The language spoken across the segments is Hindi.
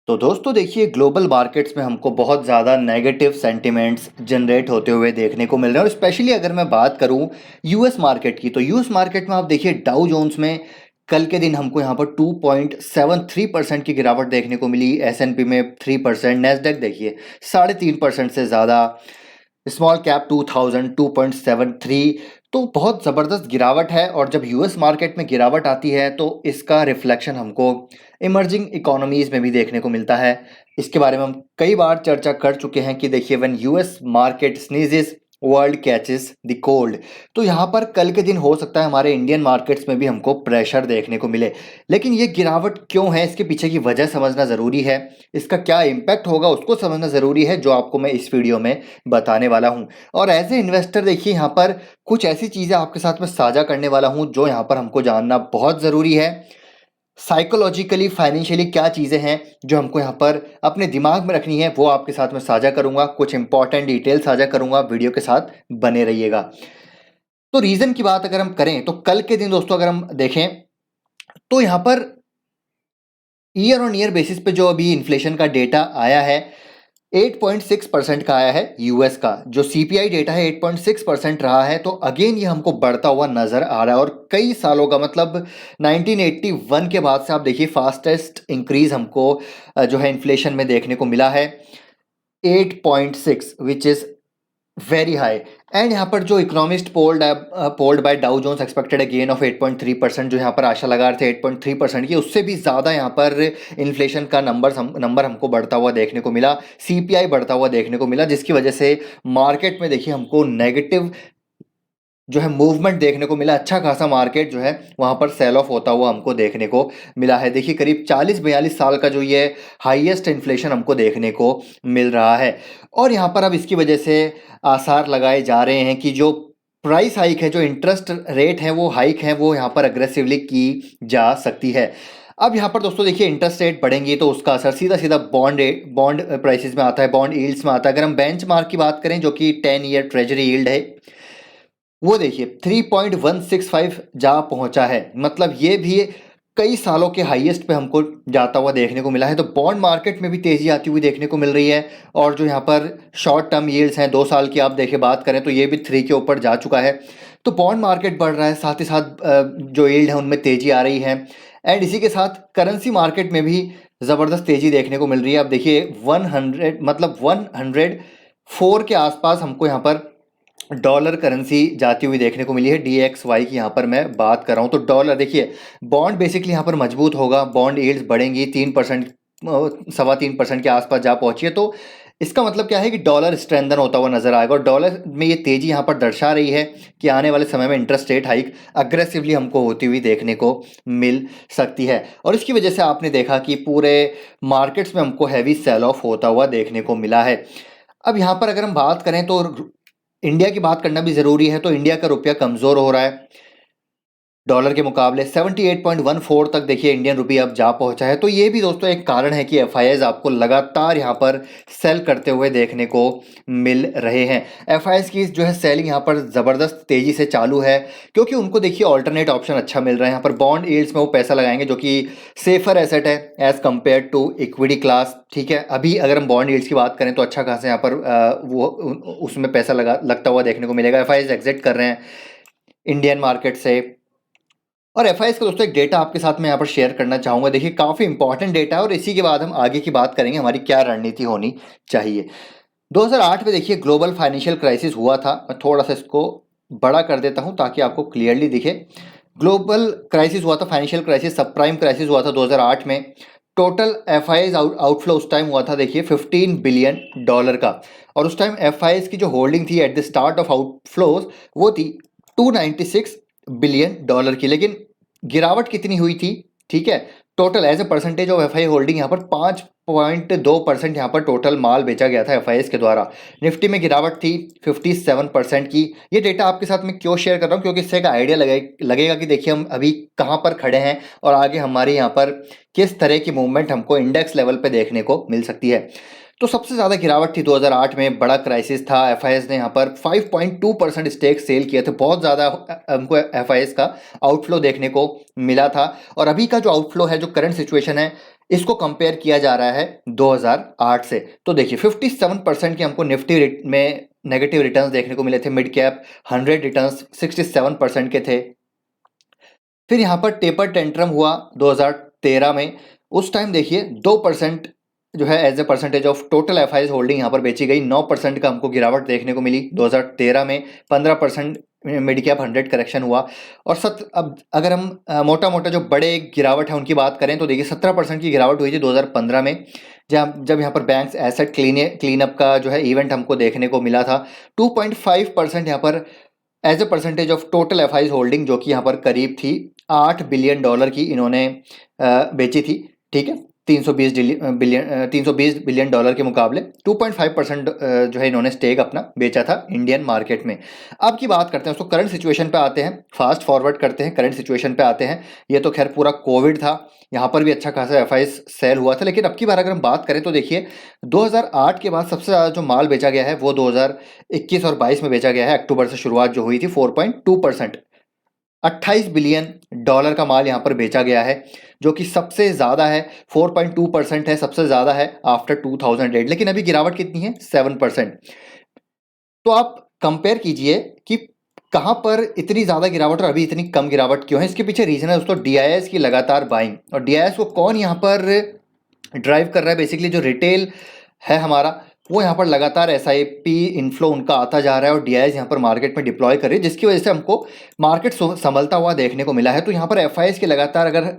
तो दोस्तों देखिए ग्लोबल मार्केट्स में हमको बहुत ज़्यादा नेगेटिव सेंटिमेंट्स जनरेट होते हुए देखने को मिल रहे हैं और स्पेशली अगर मैं बात करूं यूएस मार्केट की तो यूएस मार्केट में आप देखिए डाउ जोन्स में कल के दिन हमको यहां पर 2.73% की गिरावट देखने को मिली। एसएनपी में 3%, नेस्डेक देखिए 3.5% से ज़्यादा, स्मॉल कैप 2,000 2.73। तो बहुत ज़बरदस्त गिरावट है और जब यूएस मार्केट में गिरावट आती है तो इसका रिफ्लेक्शन हमको इमर्जिंग इकोनॉमीज़ में भी देखने को मिलता है। इसके बारे में हम कई बार चर्चा कर चुके हैं कि देखिए when US market sneezes world catches the cold. तो यहाँ पर कल के दिन हो सकता है हमारे इंडियन मार्केट्स में भी हमको प्रेशर देखने को मिले। लेकिन ये गिरावट क्यों है, इसके पीछे की वजह समझना ज़रूरी है, इसका क्या इम्पैक्ट होगा उसको समझना ज़रूरी है, जो आपको मैं इस वीडियो में बताने वाला हूँ। और एज ए इन्वेस्टर देखिए यहाँ पर कुछ ऐसी चीज़ें आपके साथ में साझा करने वाला हूँ जो यहाँ पर हमको जानना बहुत ज़रूरी है। साइकोलॉजिकली फाइनेंशियली क्या चीज़ें हैं जो हमको यहाँ पर अपने दिमाग में रखनी है, वो आपके साथ में साझा करूंगा। कुछ इंपॉर्टेंट डिटेल साझा करूंगा, वीडियो के साथ बने रहिएगा। तो रीज़न की बात अगर हम करें तो कल के दिन दोस्तों अगर हम देखें तो यहाँ per year on year basis पे जो अभी इन्फ्लेशन का डेटा आया है 8.6% का आया है। यूएस का जो सीपीआई डेटा है 8.6% रहा है। तो अगेन ये हमको बढ़ता हुआ नजर आ रहा है और कई सालों का मतलब 1981 के बाद से आप देखिए फास्टेस्ट इंक्रीज हमको जो है इन्फ्लेशन में देखने को मिला है 8.6, which is very high. And यहाँ पर जो economist polled by Dow Jones expected है गेन ऑफ 8.3%, जो यहाँ पर आशा लगा रहे थे 8.3% की, उससे भी ज़्यादा यहाँ पर इन्फ्लेशन का नंबर हमको बढ़ता हुआ देखने को मिला। सीपीआई बढ़ता हुआ देखने को मिला, जिसकी वजह से मार्केट में देखिए हमको नेगेटिव जो है मूवमेंट देखने को मिला। अच्छा खासा मार्केट जो है वहाँ पर सेल ऑफ होता हुआ हमको देखने को मिला है। देखिए करीब 40-42 साल का जो ये हाईएस्ट इन्फ्लेशन हमको देखने को मिल रहा है। और यहाँ पर अब इसकी वजह से आसार लगाए जा रहे हैं कि जो प्राइस हाइक है, जो इंटरेस्ट रेट है, वो हाइक है, वो यहाँ पर अग्रेसिवली की जा सकती है। अब यहाँ पर दोस्तों देखिए इंटरेस्ट रेट बढ़ेंगी तो उसका असर सीधा सीधा बॉन्ड प्राइसेस में आता है, बॉन्ड यील्ड्स में आता है। अगर हम बेंचमार्क की बात करें जो कि 10 ईयर ट्रेजरी यील्ड है, वो देखिए 3.165 जा पहुंचा है। मतलब ये भी कई सालों के हाईएस्ट पे हमको जाता हुआ देखने को मिला है। तो बॉन्ड मार्केट में भी तेजी आती हुई देखने को मिल रही है। और जो यहाँ पर शॉर्ट टर्म यील्ड्स हैं 2 साल की आप देखिए बात करें तो ये भी 3 के ऊपर जा चुका है। तो बॉन्ड मार्केट बढ़ रहा है, साथ ही साथ जो यील्ड है उनमें तेजी आ रही है। एंड इसी के साथ करेंसी मार्केट में भी ज़बरदस्त तेजी देखने को मिल रही है। आप देखिए 100 मतलब 104 के आसपास हमको यहाँ पर डॉलर करेंसी जाती हुई देखने को मिली है। DXY की यहाँ पर मैं बात कर रहा हूँ। तो डॉलर देखिए बॉन्ड बेसिकली यहाँ पर मजबूत होगा, बॉन्ड यील्ड्स बढ़ेंगी 3%, 3.25% के आसपास जा पहुंची है। तो इसका मतलब क्या है कि डॉलर स्ट्रेंथन होता हुआ नजर आएगा और डॉलर में ये तेजी यहाँ पर दर्शा रही है कि आने वाले समय में इंटरेस्ट रेट हाइक अग्रेसिवली हमको होती हुई देखने को मिल सकती है। और इसकी वजह से आपने देखा कि पूरे मार्केट्स में हमको हैवी सेल ऑफ होता हुआ देखने को मिला है। अब यहाँ पर अगर हम बात करें तो इंडिया की बात करना भी ज़रूरी है। तो इंडिया का रुपया कमज़ोर हो रहा है डॉलर के मुकाबले, 78.14 तक देखिए इंडियन रुपया अब जा पहुंचा है। तो ये भी दोस्तों एक कारण है कि एफआईआईज आपको लगातार यहाँ पर सेल करते हुए देखने को मिल रहे हैं। एफआईआईज की जो है सेलिंग यहाँ पर ज़बरदस्त तेज़ी से चालू है क्योंकि उनको देखिए ऑल्टरनेट ऑप्शन अच्छा मिल रहा है। यहाँ पर बॉन्ड यील्ड्स में वो पैसा लगाएंगे जो कि सेफर एसेट है as compared to equity class. ठीक है, अभी अगर हम बॉन्ड यील्ड्स की बात करें तो अच्छा खासा यहाँ पर वो उसमें पैसा लगता हुआ देखने को मिलेगा। एफआईआईज एग्जिट कर रहे हैं इंडियन मार्केट से। और एफआईआईज का दोस्तों एक डेटा आपके साथ मैं यहाँ पर शेयर करना चाहूँगा। देखिए काफ़ी इंपॉर्टेंट डेटा है और इसी के बाद हम आगे की बात करेंगे हमारी क्या रणनीति होनी चाहिए। 2008 में देखिए ग्लोबल फाइनेंशियल क्राइसिस हुआ था। मैं थोड़ा सा इसको बड़ा कर देता हूँ ताकि आपको क्लियरली दिखे। ग्लोबल क्राइसिस हुआ था, फाइनेंशियल क्राइसिस, सब प्राइम क्राइसिस हुआ था 2008 में। टोटल एफआईआईज आउटफ्लो उस टाइम हुआ था देखिए 15 बिलियन डॉलर का। और उस टाइम एफआईआईज की जो होल्डिंग थी at the start of outflows वो थी 296 बिलियन डॉलर की। लेकिन गिरावट कितनी हुई थी, ठीक है, total as a percentage of FI holding यहाँ पर 5.2% यहाँ पर टोटल माल बेचा गया था एफआईएस के द्वारा। निफ्टी में गिरावट थी 57% की। ये डेटा आपके साथ मैं क्यों शेयर कर रहा हूँ, क्योंकि इससे एक आइडिया लगेगा कि देखिए हम अभी कहाँ पर खड़े हैं और आगे हमारे यहाँ पर किस तरह की मूवमेंट हमको इंडेक्स लेवल पे देखने को मिल सकती है। तो सबसे ज़्यादा गिरावट थी 2008 में, बड़ा क्राइसिस था। एफआईएस ने यहाँ पर 5.2% स्टेक सेल किए थे। बहुत ज़्यादा हमको एफआईएस का आउटफ्लो देखने को मिला था। और अभी का जो आउटफ्लो है, जो करंट सिचुएशन है, इसको कंपेयर किया जा रहा है 2008 से। तो देखिए 57% के हमको निफ्टी में नेगेटिव रिटर्न्स देखने को मिले थे। मिड कैप 100 रिटर्न्स 67% के थे। फिर यहाँ पर टेपर टेंट्रम हुआ 2013 में। उस टाइम देखिए 2% जो है as a percentage of total FIs holding यहाँ पर बेची गई। 9% का हमको गिरावट देखने को मिली 2013 में। 15% मिड कैप 100 करेक्शन हुआ। और अब अगर हम मोटा मोटा जो बड़े गिरावट है उनकी बात करें तो देखिए 17% की गिरावट हुई थी 2015 में, जब यहाँ पर बैंक्स एसेट क्लीन अप का जो है इवेंट हमको देखने को मिला था। 2.5% यहाँ पर as a percentage of total FIs holding, जो कि यहाँ पर करीब थी $8 बिलियन की इन्होंने बेची थी। ठीक है, 320 बिलियन डॉलर के मुकाबले 2.5% जो है इन्होंने स्टेक अपना बेचा था इंडियन मार्केट में। अब की बात करते हैं उसको करंट सिचुएशन पे आते हैं, फास्ट फॉरवर्ड करते हैं, करंट सिचुएशन पे आते हैं। ये तो खैर पूरा कोविड था, यहाँ पर भी अच्छा खासा एफआई सेल हुआ था। लेकिन अब की बार अगर हम बात करें तो देखिए 2008 के बाद सबसे ज़्यादा जो माल बेचा गया है वो 2021 और 22 में बेचा गया है। अक्टूबर से शुरुआत जो हुई थी 4.2%, $28 बिलियन का माल यहाँ पर बेचा गया है, जो कि सबसे ज़्यादा है। 4.2% है, सबसे ज़्यादा है आफ्टर 2008। लेकिन अभी गिरावट कितनी है? 7%। तो आप कंपेयर कीजिए कि कहाँ पर इतनी ज़्यादा गिरावट और अभी इतनी कम गिरावट क्यों है। इसके पीछे रीज़न है दोस्तों डीआईएस की लगातार बाइंग। और डीआईएस को कौन यहाँ पर ड्राइव कर रहा है? बेसिकली जो रिटेल है हमारा, वो यहाँ पर लगातार एसआईपी इनफ्लो उनका आता जा रहा है और डीआईएस यहाँ पर मार्केट में डिप्लॉय कर रही है, जिसकी वजह से हमको मार्केट संभलता हुआ देखने को मिला है। तो यहाँ पर एफआईएस की लगातार अगर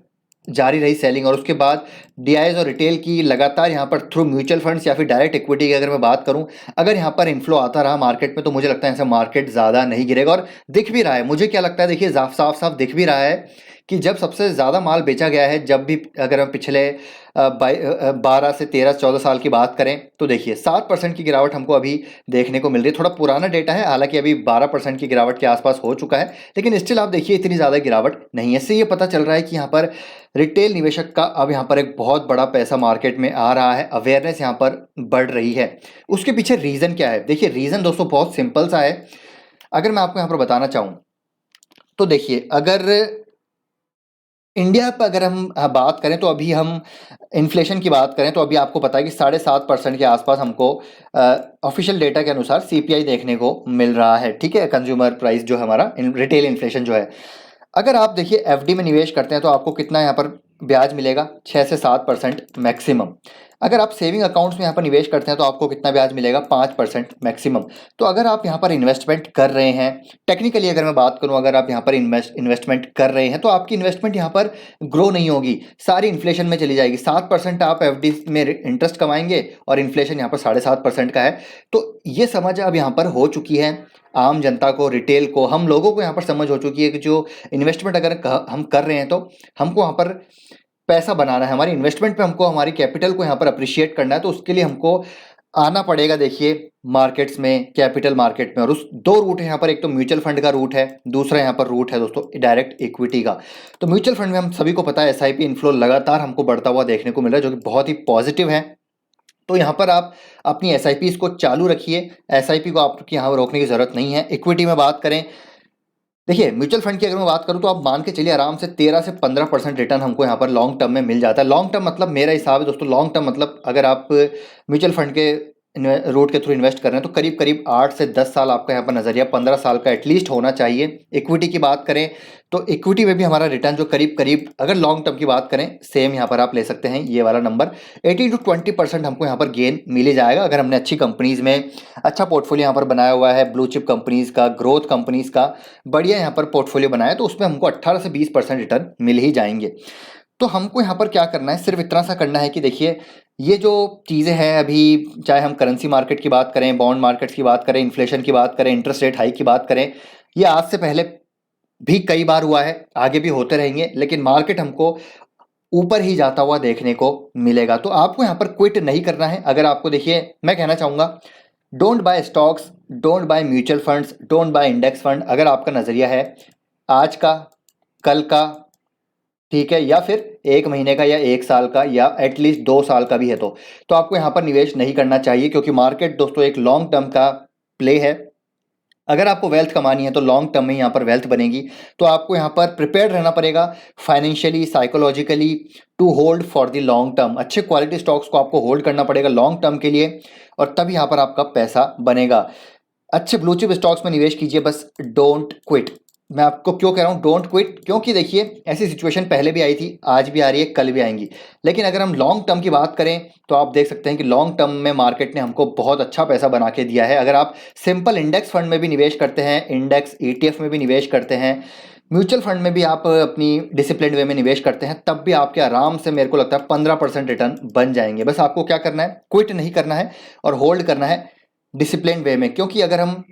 जारी रही सेलिंग और उसके बाद डीआईएस और रिटेल की लगातार यहाँ पर थ्रू म्यूचुअल फंड्स या फिर डायरेक्ट इक्विटी की अगर मैं बात करूँ, अगर यहाँ पर इन्फ्लो आता रहा मार्केट में तो मुझे लगता है ऐसा मार्केट ज़्यादा नहीं गिरेगा। और दिख भी रहा है, मुझे क्या लगता है, देखिए साफ साफ दिख भी रहा है कि जब सबसे ज़्यादा माल बेचा गया है, जब भी अगर हम पिछले 12 से 13-14 साल की बात करें तो देखिए 7% की गिरावट हमको अभी देखने को मिल रही है। थोड़ा पुराना डेटा है, हालांकि अभी 12% की गिरावट के आसपास हो चुका है, लेकिन स्टिल आप देखिए इतनी ज़्यादा गिरावट नहीं है। इससे ये पता चल रहा है कि यहाँ पर रिटेल निवेशक का अब यहाँ पर एक बहुत बड़ा पैसा मार्केट में आ रहा है, अवेयरनेस यहाँ पर बढ़ रही है। उसके पीछे रीज़न क्या है? देखिए रीज़न दोस्तों बहुत सिंपल सा है, अगर मैं आपको यहाँ पर बताना चाहूँ तो देखिए अगर इंडिया पर अगर हम बात करें तो अभी हम इन्फ्लेशन की बात करें तो अभी आपको पता है कि 7.5% के आसपास हमको ऑफिशियल डेटा के अनुसार सीपीआई देखने को मिल रहा है। ठीक है, कंज्यूमर प्राइस जो है हमारा, रिटेल इन्फ्लेशन जो है। अगर आप देखिए एफडी में निवेश करते हैं तो आपको कितना यहाँ पर ब्याज मिलेगा? 6 से 7% मैक्सिमम। अगर आप सेविंग अकाउंट्स में यहाँ पर निवेश करते हैं तो आपको कितना ब्याज मिलेगा? 5% मैक्सिमम। तो अगर आप यहाँ पर इन्वेस्टमेंट कर रहे हैं, टेक्निकली अगर मैं बात करूँ, अगर आप यहाँ पर इन्वेस्टमेंट कर रहे हैं तो आपकी इन्वेस्टमेंट यहाँ पर ग्रो नहीं होगी, सारी इन्फ्लेशन में चली जाएगी। 7% आप एफडी में इंटरेस्ट कमाएंगे और इन्फ्लेशन यहाँ पर 7.5% का है। तो ये समझ अब यहाँ पर हो चुकी है आम जनता को, रिटेल को, हम लोगों को यहाँ पर समझ हो चुकी है कि जो इन्वेस्टमेंट अगर हम कर रहे हैं तो हमको यहाँ पर पैसा बनाना है, हमारी इन्वेस्टमेंट पे हमको हमारी कैपिटल को यहाँ पर अप्रिशिएट करना है। तो उसके लिए हमको आना पड़ेगा देखिए मार्केट्स में, कैपिटल मार्केट में। और उस दो रूट है यहाँ पर, एक तो म्यूचुअल फंड का रूट है, दूसरा यहाँ पर रूट है दोस्तों डायरेक्ट इक्विटी का। तो म्यूचुअल फंड में हम सभी को पता है एसआईपी इनफ्लो लगातार हमको बढ़ता हुआ देखने को मिल रहा है, जो कि बहुत ही पॉजिटिव है। तो यहाँ पर आप अपनी एसआईपी को चालू रखिए, एसआईपी को आपकी यहाँ रोकने की जरूरत नहीं है। इक्विटी में बात करें, देखिए म्यूचुअल फंड की अगर मैं बात करूं तो आप मान के चलिए आराम से 13 से 15% रिटर्न हमको यहाँ पर लॉन्ग टर्म में मिल जाता है। लॉन्ग टर्म मतलब मेरा हिसाब है दोस्तों, लॉन्ग टर्म मतलब अगर आप म्यूचुअल फंड के रूट के थ्रू इन्वेस्ट कर रहे हैं तो करीब करीब 8 से 10 साल आपका यहाँ पर नजरिया 15 साल का एटलीस्ट होना चाहिए। इक्विटी की बात करें तो इक्विटी में भी हमारा रिटर्न जो करीब करीब अगर लॉन्ग टर्म की बात करें सेम यहाँ पर आप ले सकते हैं, ये वाला नंबर 18 to 20% हमको यहाँ पर गेन मिल ही जाएगा अगर हमने अच्छी कंपनीज में अच्छा पोर्टफोलियो यहाँ पर बनाया हुआ है, ब्लू चिप कंपनीज का, ग्रोथ कंपनीज का बढ़िया यहाँ पर पोर्टफोलियो बनाया तो उसमें हमको 18 से 20% रिटर्न मिल ही जाएंगे। तो हमको यहाँ पर क्या करना है, सिर्फ इतना सा करना है कि देखिए ये जो चीज़ें हैं अभी, चाहे हम करेंसी मार्केट की बात करें, बॉन्ड मार्केट्स की बात करें, इन्फ्लेशन की बात करें, इंटरेस्ट रेट हाइक की बात करें, ये आज से पहले भी कई बार हुआ है, आगे भी होते रहेंगे, लेकिन मार्केट हमको ऊपर ही जाता हुआ देखने को मिलेगा। तो आपको यहाँ पर क्विट नहीं करना है। अगर आपको देखिए मैं कहना चाहूँगा don't buy stocks, don't by mutual funds, don't buy index fund. अगर आपका नज़रिया है आज का, कल का, ठीक है, या फिर 1 महीने का या 1 साल का या एटलीस्ट 2 साल का भी है तो आपको यहाँ पर निवेश नहीं करना चाहिए, क्योंकि मार्केट दोस्तों एक लॉन्ग टर्म का प्ले है। अगर आपको वेल्थ कमानी है तो लॉन्ग टर्म में यहाँ पर वेल्थ बनेगी, तो आपको यहाँ पर प्रिपेयर्ड रहना पड़ेगा financially, psychologically, to hold for the long term. अच्छे क्वालिटी स्टॉक्स को आपको होल्ड करना पड़ेगा लॉन्ग टर्म के लिए, और तभी यहाँ पर आपका पैसा बनेगा। अच्छे ब्लू चिप स्टॉक्स में निवेश कीजिए, बस डोंट क्विट। मैं आपको क्यों कह रहा हूँ डोंट क्विट, क्योंकि देखिए ऐसी सिचुएशन पहले भी आई थी, आज भी आ रही है, कल भी आएंगी। लेकिन अगर हम लॉन्ग टर्म की बात करें तो आप देख सकते हैं कि लॉन्ग टर्म में मार्केट ने हमको बहुत अच्छा पैसा बना के दिया है। अगर आप सिंपल इंडेक्स फंड में भी निवेश करते हैं, इंडेक्स ETF में भी निवेश करते हैं, म्यूचुअल फंड में भी आप अपनी डिसिप्लिन वे में निवेश करते हैं, तब भी आपके आराम से मेरे को लगता है 15% रिटर्न बन जाएंगे। बस आपको क्या करना है, क्विट नहीं करना है और होल्ड करना है डिसिप्लिन वे में। क्योंकि अगर हम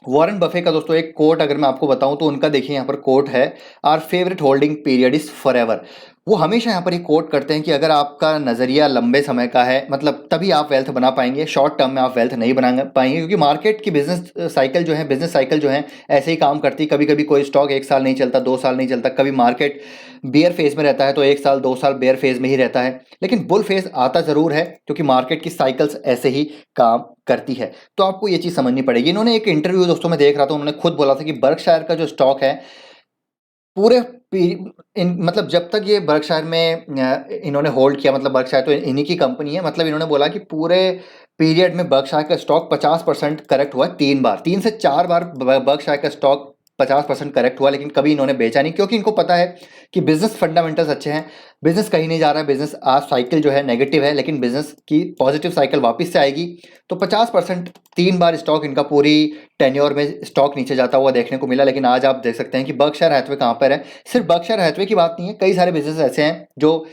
वॉरेन बफे का दोस्तों एक कोट अगर मैं आपको बताऊं तो उनका देखिए यहाँ पर कोट है, our favourite holding period is forever. वो हमेशा यहाँ पर ये कोट करते हैं कि अगर आपका नज़रिया लंबे समय का है, मतलब तभी आप वेल्थ बना पाएंगे, शॉर्ट टर्म में आप वेल्थ नहीं बना पाएंगे। क्योंकि मार्केट की बिजनेस साइकिल जो है, बिजनेस साइकिल जो है ऐसे ही काम करती है। कभी कभी कोई स्टॉक 1 साल नहीं चलता, 2 साल नहीं चलता, कभी मार्केट बेयर फेज में रहता है तो 1 साल 2 साल बेयर फेज में ही रहता है, लेकिन बुल फेज आता ज़रूर है, क्योंकि मार्केट की साइकिल्स ऐसे ही काम करती है। तो आपको ये चीज़ समझनी पड़ेगी। इन्होंने एक इंटरव्यू दोस्तों में देख रहा था, उन्होंने खुद बोला था कि बर्कशायर का जो स्टॉक है पूरे मतलब जब तक ये बर्कशायर में इन्होंने होल्ड किया, मतलब बर्कशायर तो इन्हीं की कंपनी है, मतलब इन्होंने बोला कि पूरे पीरियड में बर्कशायर का स्टॉक 50% करेक्ट हुआ 3 बार, 3 से 4 बार बर्कशायर का स्टॉक 50% करेक्ट हुआ, लेकिन कभी इन्होंने बेचा नहीं, क्योंकि इनको पता है कि बिजनेस फंडामेंटल्स अच्छे हैं, बिजनेस कहीं नहीं जा रहा है, बिजनेस आज साइकिल जो है नेगेटिव है, लेकिन बिजनेस की पॉजिटिव साइकिल वापस से आएगी। तो 50% 3 बार स्टॉक इनका पूरी टेन्योर में स्टॉक नीचे जाता हुआ देखने को मिला। लेकिन आज आप देख सकते हैं कि बर्कशायर हैथवे कहाँ पर है। सिर्फ बर्कशायर हैथवे की बात नहीं है, कई सारे बिजनेस ऐसे हैं जो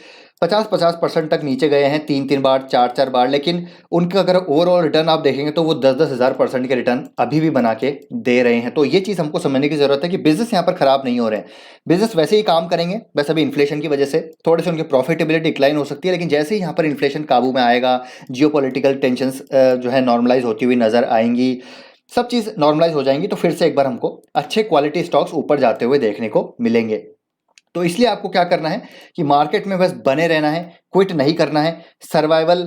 50% तक नीचे गए हैं, 3 बार 4 बार, लेकिन उनका अगर ओवरऑल रिटर्न आप देखेंगे तो वो 10-10 हज़ार% के रिटर्न अभी भी बना के दे रहे हैं। तो ये चीज़ हमको समझने की जरूरत है कि बिजनेस यहाँ पर खराब नहीं हो रहे हैं, बिजनेस वैसे ही काम करेंगे, बस अभी इन्फ्लेशन की वजह से थोड़े से उनकी प्रॉफिटेबिलिटी डिक्लाइन हो सकती है। लेकिन जैसे ही यहाँ पर इन्फ्लेशन काबू में आएगा, जियोपॉलिटिकल टेंशंस जो है नॉर्मलाइज होती हुई नजर आएंगी, सब चीज़ नॉर्मलाइज हो जाएंगी, तो फिर से एक बार हमको अच्छे क्वालिटी स्टॉक्स ऊपर जाते हुए देखने को मिलेंगे। तो इसलिए आपको क्या करना है कि मार्केट में बस बने रहना है, क्विट नहीं करना है। सर्वाइवल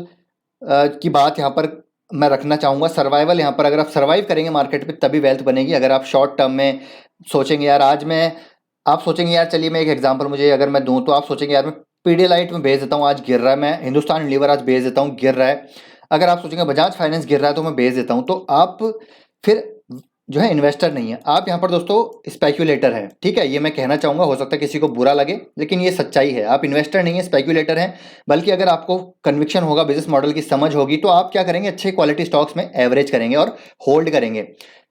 की बात यहाँ पर मैं रखना चाहूँगा। सर्वाइवल यहाँ पर अगर आप सर्वाइव करेंगे मार्केट में तभी वेल्थ बनेगी। अगर आप शॉर्ट टर्म में सोचेंगे यार आज मैं, आप सोचेंगे यार चलिए मैं एक एग्जांपल मुझे अगर मैं दूं, तो आप सोचेंगे यार मैं पीडियालाइट में बेच देता हूँ, आज गिर रहा है, मैं हिंदुस्तान लीवर आज बेच देता हूँ, गिर रहा है। अगर आप सोचेंगे बजाज फाइनेंस गिर रहा है तो मैं बेच देता हूँ, तो आप फिर जो है इन्वेस्टर नहीं है, आप यहाँ पर दोस्तों स्पेक्यूलेटर हैं। ठीक है, ये मैं कहना चाहूँगा, हो सकता है किसी को बुरा लगे, लेकिन ये सच्चाई है। आप इन्वेस्टर नहीं है, स्पेक्यूलेटर हैं। बल्कि अगर आपको कन्विक्शन होगा, बिजनेस मॉडल की समझ होगी, तो आप क्या करेंगे, अच्छे क्वालिटी स्टॉक्स में एवरेज करेंगे और होल्ड करेंगे।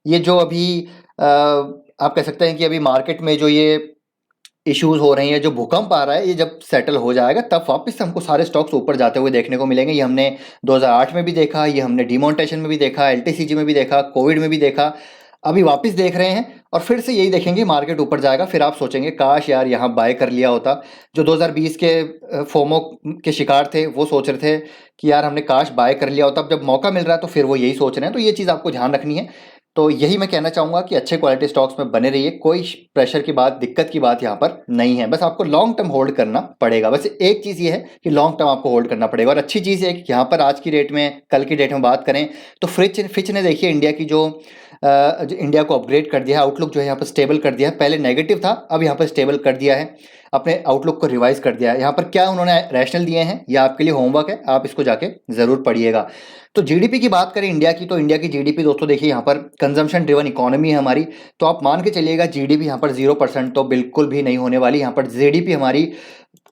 ये जो अभी आप कह सकते हैं कि अभी मार्केट में जो ये इश्यूज हो रही हैं, जो भूकंप आ रहा है, ये जब सेटल हो जाएगा तब वापस से हमको सारे स्टॉक्स ऊपर जाते हुए देखने को मिलेंगे। ये हमने 2008 में भी देखा, ये हमने डिमोनेटाइजेशन में भी देखा, LTCG में भी देखा, कोविड में भी देखा, अभी वापस देख रहे हैं और फिर से यही देखेंगे, मार्केट ऊपर जाएगा। फिर आप सोचेंगे काश यार यहाँ बाय कर लिया होता। जो 2020 के फोमो के शिकार थे वो सोच रहे थे कि यार हमने काश बाय कर लिया होता। अब जब मौका मिल रहा है तो फिर वो यही सोच रहे हैं। तो ये चीज़ आपको ध्यान रखनी है। तो यही मैं कहना चाहूँगा कि अच्छे क्वालिटी स्टॉक्स में बने रहिए, कोई प्रेशर की बात, दिक्कत की बात यहाँ पर नहीं है। बस आपको लॉन्ग टर्म होल्ड करना पड़ेगा। बस एक चीज़ ये है कि लॉन्ग टर्म आपको होल्ड करना पड़ेगा। और अच्छी चीज़ है कि यहाँ पर आज की डेट में, कल की डेट में बात करें तो फिच ने देखिए इंडिया की जो इंडिया को अपग्रेड कर दिया है, आउटलुक जो है यहाँ पर स्टेबल कर दिया है। पहले नेगेटिव था, अब यहाँ पर स्टेबल कर दिया है, अपने आउटलुक को रिवाइज कर दिया है। यहाँ पर क्या उन्होंने रैशनल दिए हैं, यह आपके लिए होमवर्क है, आप इसको जाके जरूर पढ़िएगा। तो जीडीपी की बात करें इंडिया की, तो इंडिया की जीडीपी दोस्तों देखिए यहाँ पर कंजम्पशन ड्रिवन इकोनॉमी है हमारी, तो आप मान के चलिएगा जीडीपी यहाँ पर 0% तो बिल्कुल भी नहीं होने वाली। यहाँ पर जीडीपी हमारी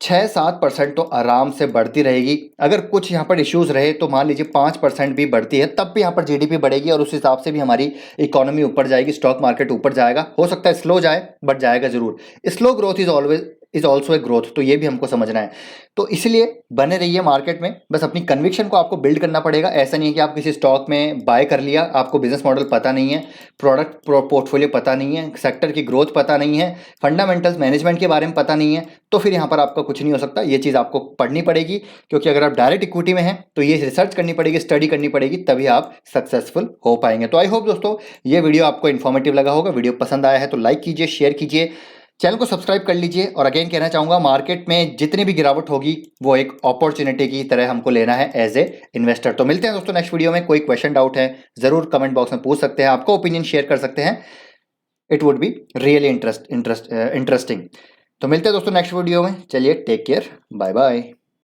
6-7% तो आराम से बढ़ती रहेगी। अगर कुछ यहाँ पर इश्यूज रहे तो मान लीजिए 5% भी बढ़ती है, तब भी यहाँ पर जीडीपी बढ़ेगी और उस हिसाब से भी हमारी इकोनॉमी ऊपर जाएगी, स्टॉक मार्केट ऊपर जाएगा। हो सकता है स्लो जाए बट जाएगा जरूर। Slow growth is also a growth, तो ये भी हमको समझना है। तो इसलिए बने रहिए मार्केट में, बस अपनी कन्विक्शन को आपको बिल्ड करना पड़ेगा। ऐसा नहीं है कि आप किसी स्टॉक में बाय कर लिया, आपको बिजनेस मॉडल पता नहीं है, प्रोडक्ट पोर्टफोलियो पता नहीं है, सेक्टर की ग्रोथ पता नहीं है, फंडामेंटल्स मैनेजमेंट के बारे में पता नहीं है, तो फिर यहाँ पर आपका कुछ नहीं हो सकता। ये चीज़ आपको पढ़नी पड़ेगी, क्योंकि अगर आप डायरेक्ट इक्विटी में हैं तो ये रिसर्च करनी पड़ेगी, स्टडी करनी पड़ेगी, तभी आप सक्सेसफुल हो पाएंगे। तो आई होप दोस्तों ये वीडियो आपको इन्फॉर्मेटिव लगा होगा। वीडियो पसंद आया है तो लाइक कीजिए, शेयर कीजिए, चैनल को सब्सक्राइब कर लीजिए और अगेन कहना चाहूँगा मार्केट में जितनी भी गिरावट होगी वो एक अपॉर्चुनिटी की तरह हमको लेना है एज ए इन्वेस्टर। तो मिलते हैं दोस्तों नेक्स्ट वीडियो में। कोई क्वेश्चन डाउट है ज़रूर कमेंट बॉक्स में पूछ सकते हैं, आपका ओपिनियन शेयर कर सकते हैं, it would be really interesting. तो मिलते हैं दोस्तों नेक्स्ट वीडियो में, चलिए टेक केयर, बाय बाय।